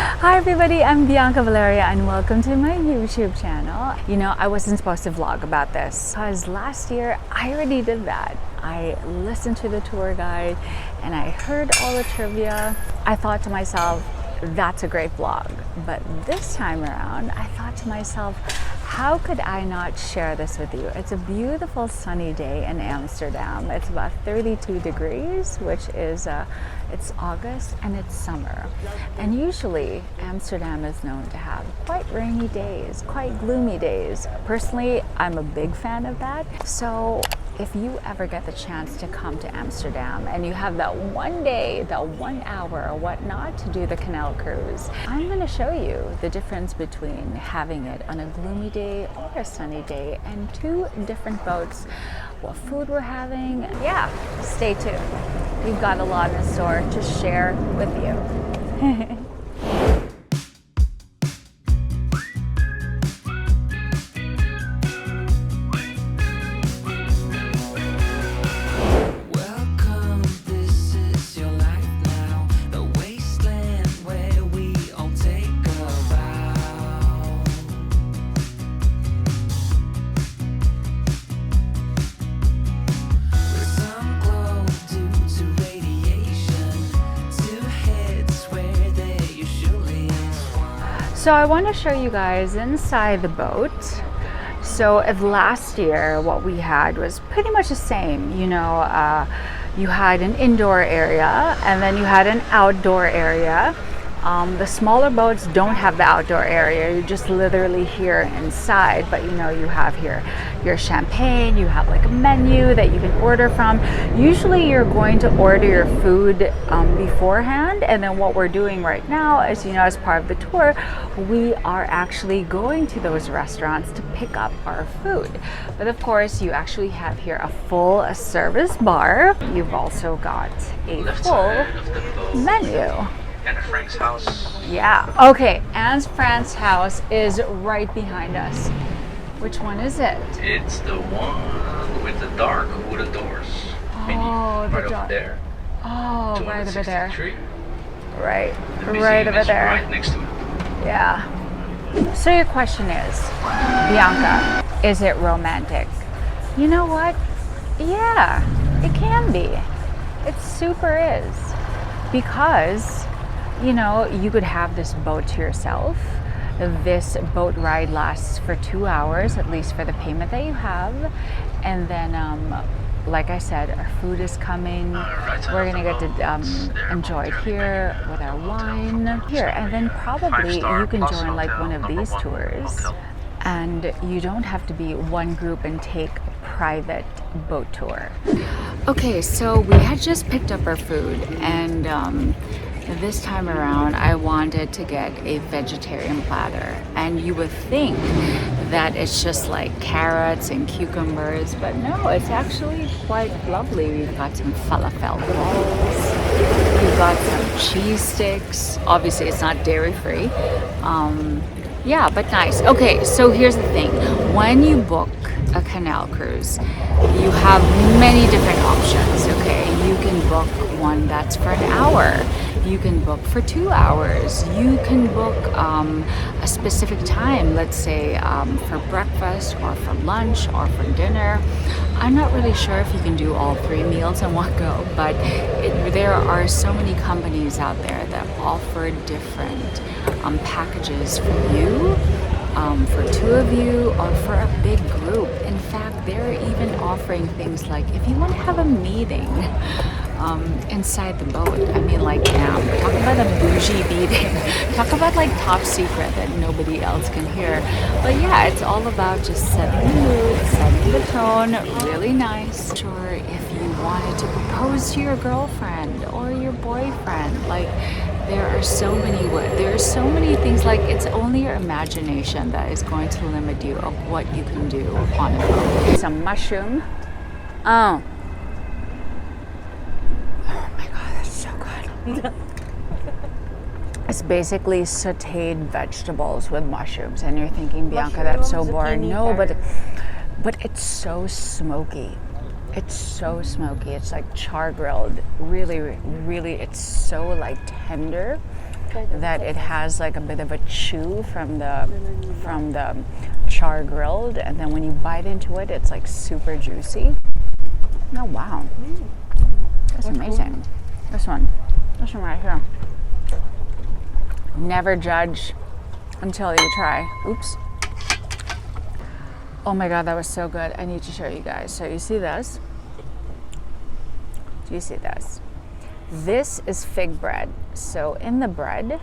Hi everybody, I'm Bianca Valerio and welcome to my YouTube channel. You know, I wasn't supposed to vlog about this because last year I already did that. I listened to the tour guide and I heard all the trivia. I thought to myself, that's a great vlog. But this time around, I thought to myself, how could I not share this with you? It's a beautiful sunny day in Amsterdam. It's about 32 degrees, which is, it's August and it's summer. And usually Amsterdam is known to have quite rainy days, quite gloomy days. Personally, I'm a big fan of that. So if you ever get the chance to come to Amsterdam and you have that one day, that 1 hour or whatnot to do the Canal cruise, I'm going to show you the difference between having it on a gloomy day or a sunny day and two different boats, what food we're having. Yeah, stay tuned. We've got a lot in store to share with you. So I want to show you guys inside the boat. So if last year what we had was pretty much the same, you know, you had an indoor area and then you had an outdoor area. The smaller boats don't have the outdoor area. You're just literally here inside, but you know, you have here your champagne, you have like a menu that you can order from. Usually you're going to order your food beforehand, and then what we're doing right now is, you know, as part of the tour, we are actually going to those restaurants to pick up our food. But of course, you actually have here a full service bar. You've also got a full menu. Anne Frank's house. Yeah. Okay, Anne Frank's house is right behind us. Which one is it? It's the one with the dark wooden doors. Oh, right over there. Oh, right over there. Right. The Right over there. Right next to it. Yeah. So your question is, Bianca, is it romantic? You know what? Yeah, it can be. It super is. Because, you know, you could have this boat to yourself. This boat ride lasts for 2 hours, at least for the payment that you have. And then, like I said, our food is coming. We're gonna get to enjoy it here with our wine here. And then probably you can join like one of these tours. And you don't have to be one group and take a private boat tour. Okay, so we had just picked up our food, and this time around I wanted to get a vegetarian platter. And you would think that it's just like carrots and cucumbers, but no, it's actually quite lovely. We've got some falafel balls, we've got some cheese sticks. Obviously it's not dairy free. Yeah, but nice. Okay, so here's the thing. When you book a Canal cruise, you have many different options, okay? You can book one that's for an hour. You can book for 2 hours. You can book a specific time, let's say for breakfast or for lunch or for dinner. I'm not really sure if you can do all 3 meals in one go, but there are so many companies out there that offer different packages for you, for 2 of you, or for a big group. In fact, they're even offering things like if you want to have a meeting inside the boat. I mean, like, talk about a bougie meeting. Talk about like top secret that nobody else can hear. But yeah, it's all about just setting the mood, setting the tone. Really nice. Sure, if you wanted to propose to your girlfriend or your boyfriend, like, there are so many things. Like, it's only your imagination that is going to limit you of what you can do on a boat. Some mushroom. Oh my god, that's so good. It's basically sauteed vegetables with mushrooms, and you're thinking, Bianca, that's so boring. No, but it's so smoky. It's so smoky. It's like char grilled. Really, really, it's so like tender. that it has like a bit of a chew from the char grilled, and then when you bite into it, it's like super juicy. Oh wow, that's amazing. This one right here. Never judge until you try. Oops. Oh my god, that was so good. I need to show you guys. So you see this? Do you see this? This is fig bread. So in the bread,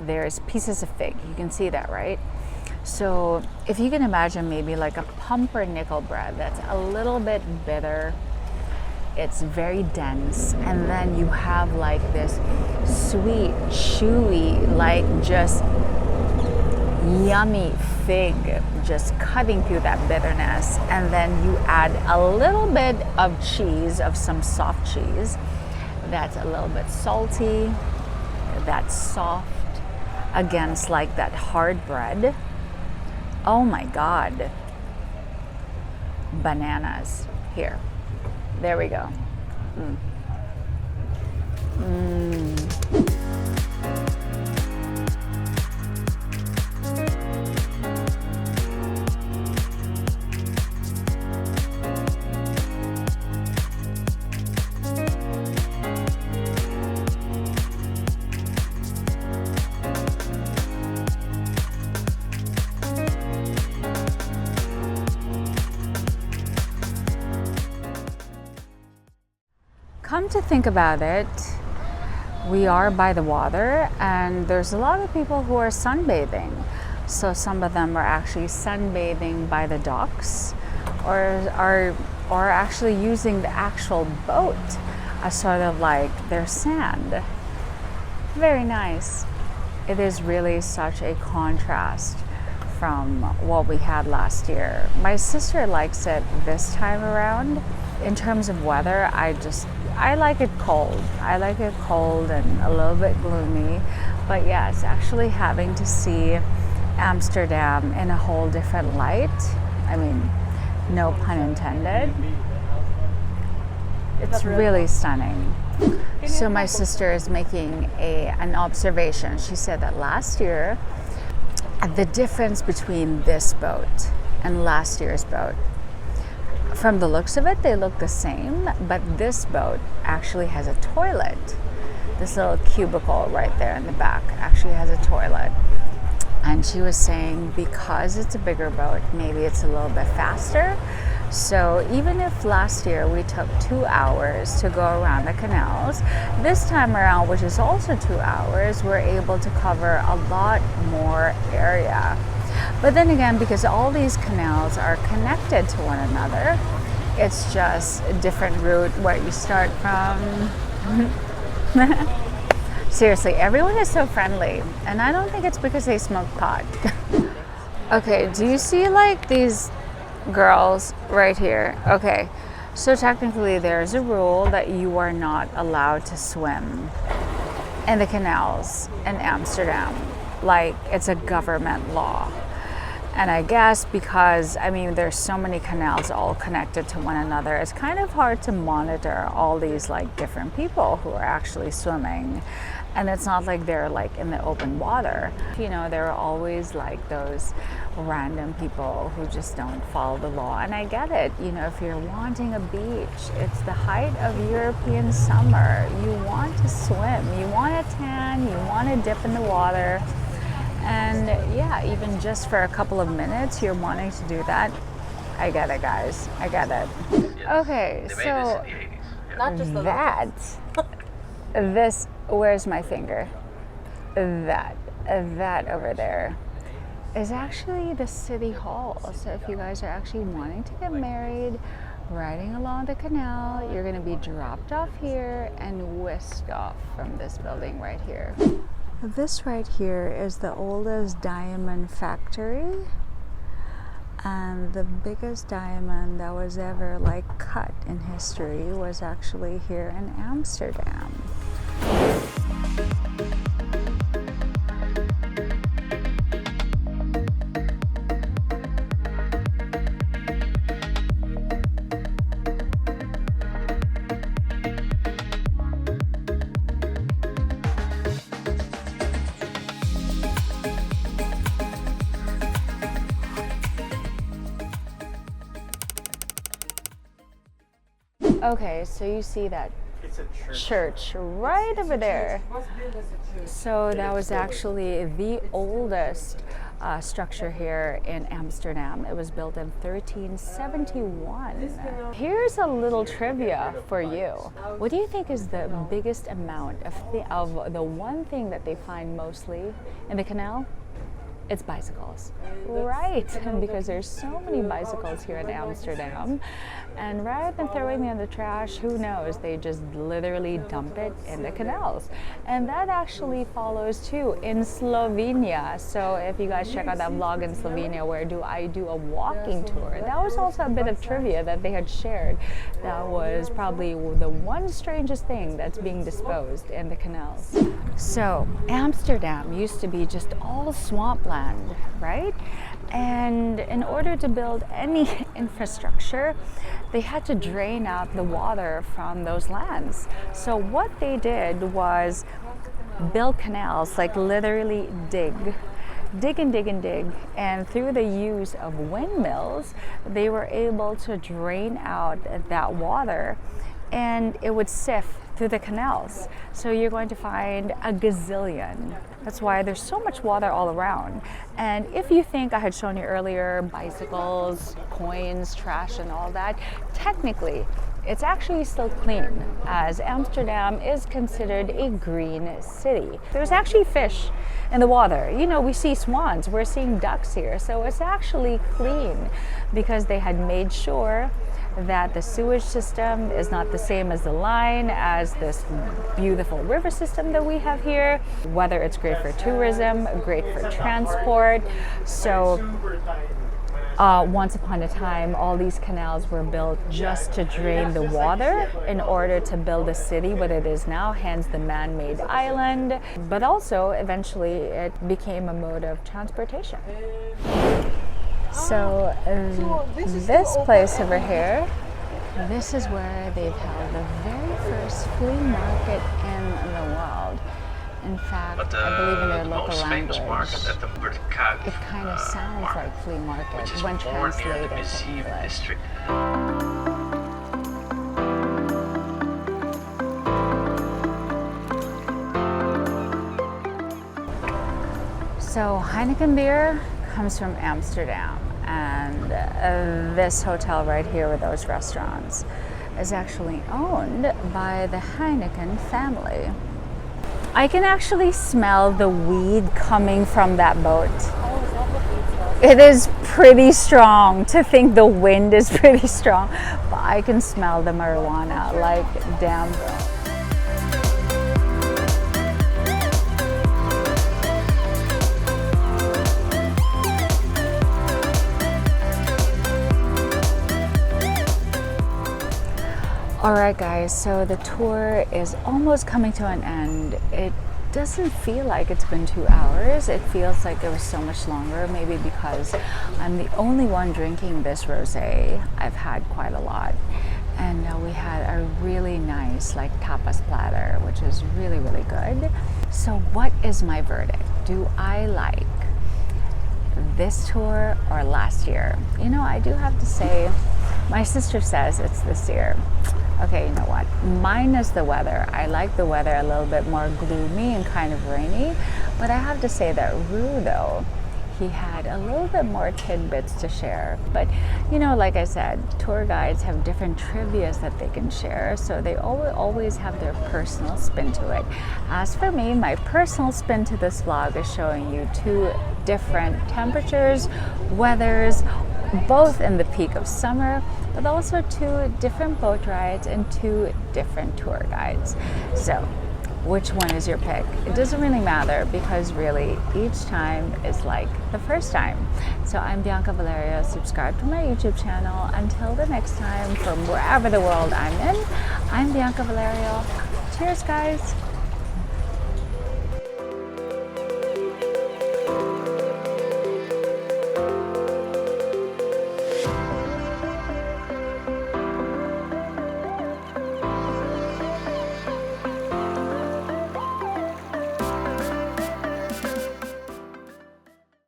there's pieces of fig. You can see that, right? So if you can imagine maybe like a pumpernickel bread that's a little bit bitter, it's very dense, and then you have like this sweet, chewy, like just yummy fig just cutting through that bitterness, and then you add a little bit of cheese, of some soft cheese that's a little bit salty, that's soft against like that hard bread. Oh my god, bananas. Here, there we go. Come to think about it, we are by the water, and there's a lot of people who are sunbathing. So some of them are actually sunbathing by the docks, or are actually using the actual boat as sort of like their sand. Very nice. It is really such a contrast from what we had last year. My sister likes it this time around. In terms of weather, I like it cold. I like it cold and a little bit gloomy. But yes, actually having to see Amsterdam in a whole different light, I mean, no pun intended, it's really stunning. So my sister is making an observation. She said that last year, the difference between this boat and last year's boat, from the looks of it, they look the same, but this boat actually has a toilet. This little cubicle right there in the back actually has a toilet. And she was saying because it's a bigger boat, maybe it's a little bit faster. So even if last year we took 2 hours to go around the canals, this time around, which is also 2 hours, we're able to cover a lot more area. But then again, because all these canals are connected to one another, it's just a different route where you start from. Seriously, everyone is so friendly, and I don't think it's because they smoke pot. Okay, do you see like these girls right here? Okay, so technically there's a rule that you are not allowed to swim in the canals in Amsterdam. Like, it's a government law. And I guess because, I mean, there's so many canals all connected to one another, it's kind of hard to monitor all these like different people who are actually swimming. And it's not like they're like in the open water. You know, there are always like those random people who just don't follow the law. And I get it. You know, if you're wanting a beach, it's the height of European summer. You want to swim, you want to tan, you want to dip in the water. And yeah, even just for a couple of minutes, you're wanting to do that. I get it, guys. I get it. Yes. Okay, They made so this in the 80s. Yeah. Not just the this, where's my finger? That over there is actually the city hall. So if you guys are actually wanting to get married, riding along the canal, you're gonna be dropped off here and whisked off from this building right here. This right here is the oldest diamond factory, and the biggest diamond that was ever like cut in history was actually here in Amsterdam. Okay, so you see that It's a church right over there. So that was actually the oldest structure here in Amsterdam. It was built in 1371. Here's a little trivia for you. What do you think is the biggest amount of the one thing that they find mostly in the canal? It's bicycles, right? Because there's so many bicycles here in Amsterdam, and rather than throwing them in the trash, who knows, they just literally dump it in the canals. And that actually follows too in Slovenia. So if you guys check out that vlog in Slovenia where I do a walking tour, that was also a bit of trivia that they had shared. That was probably the one strangest thing that's being disposed in the canals. So Amsterdam used to be just all swampland, right? And in order to build any infrastructure, they had to drain out the water from those lands. So what they did was build canals, like literally dig and dig and dig, and through the use of windmills, they were able to drain out that water, and it would sift through the canals. So you're going to find a gazillion. That's why there's so much water all around. And if you think I had shown you earlier bicycles, coins, trash, and all that, technically it's actually still clean, as Amsterdam is considered a green city. There's actually fish in the water. You know, we see swans, we're seeing ducks here. So it's actually clean because they had made sure that the sewage system is not the same as the line as this beautiful river system that we have here. Whether it's great for tourism, great for transport. So once upon a time, all these canals were built just to drain the water in order to build a city what it is now, hence the man-made island. But also, eventually, it became a mode of transportation. So this place over here, this is where they've held the very first flea market in the world. In fact, I believe in their local language, it kind of sounds like flea market when translated to English. So Heineken beer comes from Amsterdam, and this hotel right here with those restaurants is actually owned by the Heineken family. I can actually smell the weed coming from that boat. It is pretty strong. To think the wind is pretty strong, but I can smell the marijuana like damn. Alright guys, so the tour is almost coming to an end. It doesn't feel like it's been 2 hours. It feels like it was so much longer, maybe because I'm the only one drinking this rosé. I've had quite a lot. And we had a really nice tapas platter, which is really, really good. So what is my verdict? Do I like this tour or last year? You know, I do have to say, my sister says it's this year. Okay, you know what? Minus the weather. I like the weather a little bit more gloomy and kind of rainy. But I have to say that Rue, though, he had a little bit more tidbits to share. But, you know, like I said, tour guides have different trivias that they can share. So they always have their personal spin to it. As for me, my personal spin to this vlog is showing you 2 different temperatures, weathers, both in the peak of summer, but also 2 different boat rides and 2 different tour guides. So which one is your pick? It doesn't really matter, because really each time is like the first time. So I'm Bianca Valerio. Subscribe to my YouTube channel. Until the next time, from wherever the world I'm in, I'm Bianca Valerio. Cheers guys.